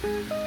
うまっ。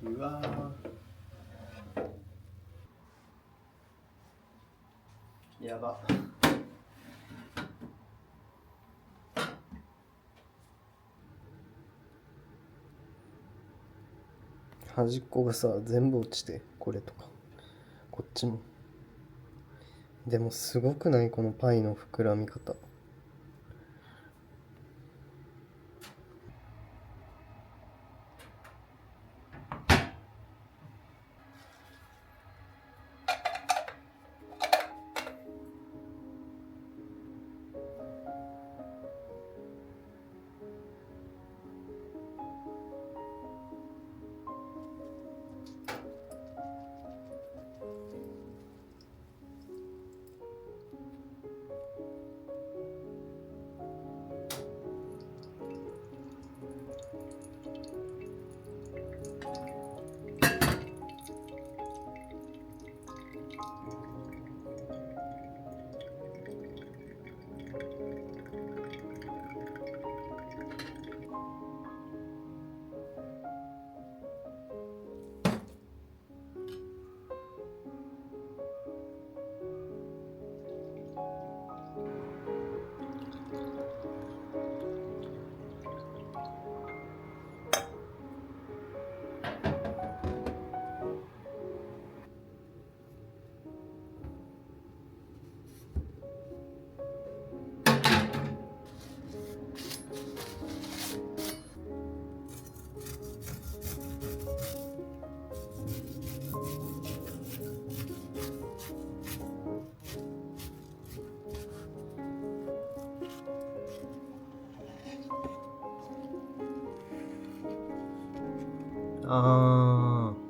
うわー、やば。端っこがさ全部落ちて、これとかこっちも。でもすごくない？このパイの膨らみ方。あー、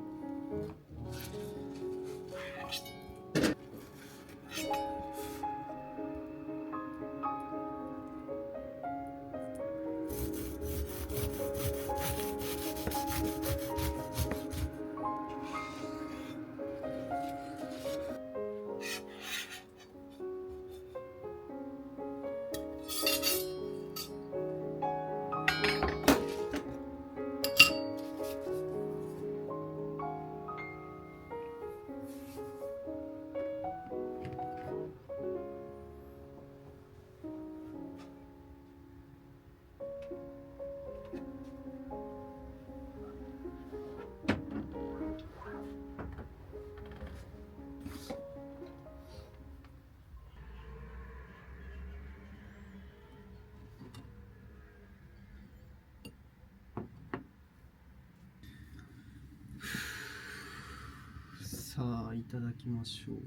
いただきましょう。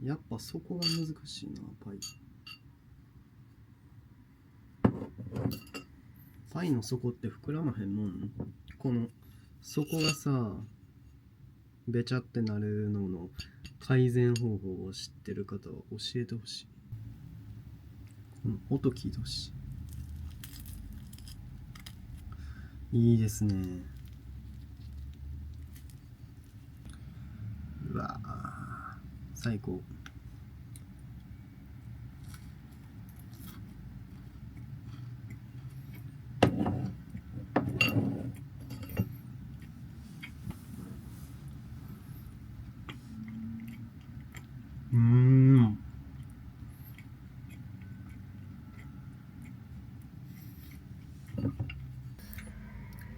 やっぱそこが難しいな、パイ。パイの底って膨らまへんもん。この底がさ、べちゃってなるのの改善方法を知ってる方は教えてほしい。音聞いてほしい。いいですね。うわぁ、最高。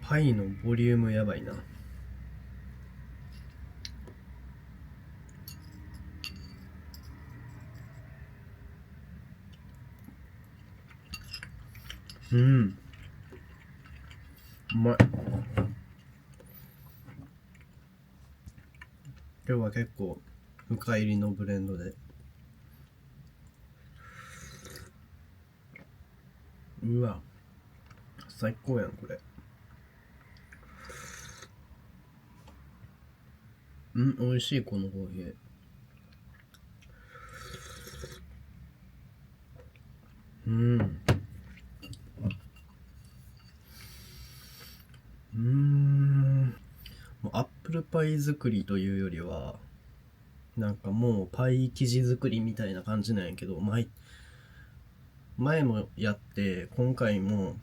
パイのボリュームやばいな。うまい。今日は結構深入りのブレンドで。うわ、最高やんこれ。美味しいこのコーヒー。もうアップルパイ作りというよりは、なんかもうパイ生地作りみたいな感じなんやけど、前もやって、今回も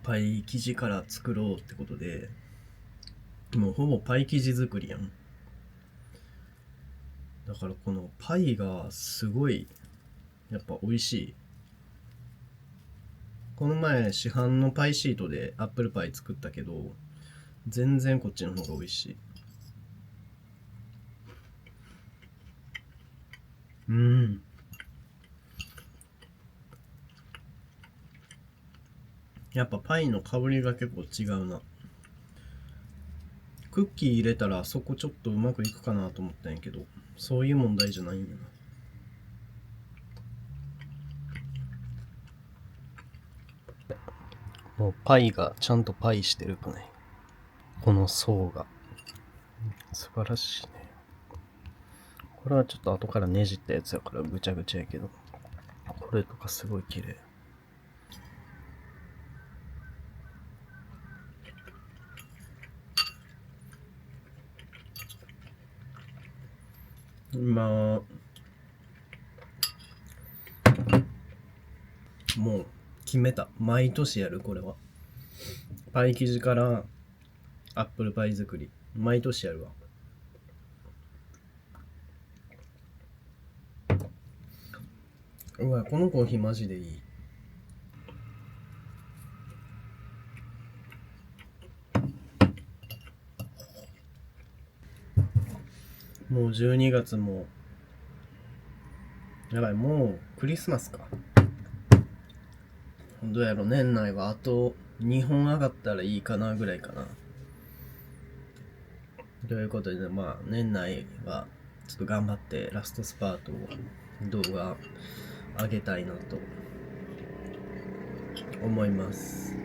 パイ生地から作ろうってことで、もうほぼパイ生地作りやん。だからこのパイがすごいやっぱ美味しい。この前市販のパイシートでアップルパイ作ったけど、全然こっちの方が美味しい。やっぱパイの香りが結構違うな。クッキー入れたらそこちょっとうまくいくかなと思ったんやけど、そういう問題じゃないんやな。もうパイがちゃんとパイしてるかね。この層が素晴らしいね。これはちょっと後からねじったやつやからぐちゃぐちゃやけど、これとかすごい綺麗。今もう決めた。毎年やるこれは。パイ生地からアップルパイ作り。毎年やるわ。うわ、このコーヒーマジでいい。もう12月も、やばい、もうクリスマスか。どうやろ、年内はあと2本上がったらいいかなぐらいかな。ということで、年内はちょっと頑張ってラストスパートを動画上げたいなと思います。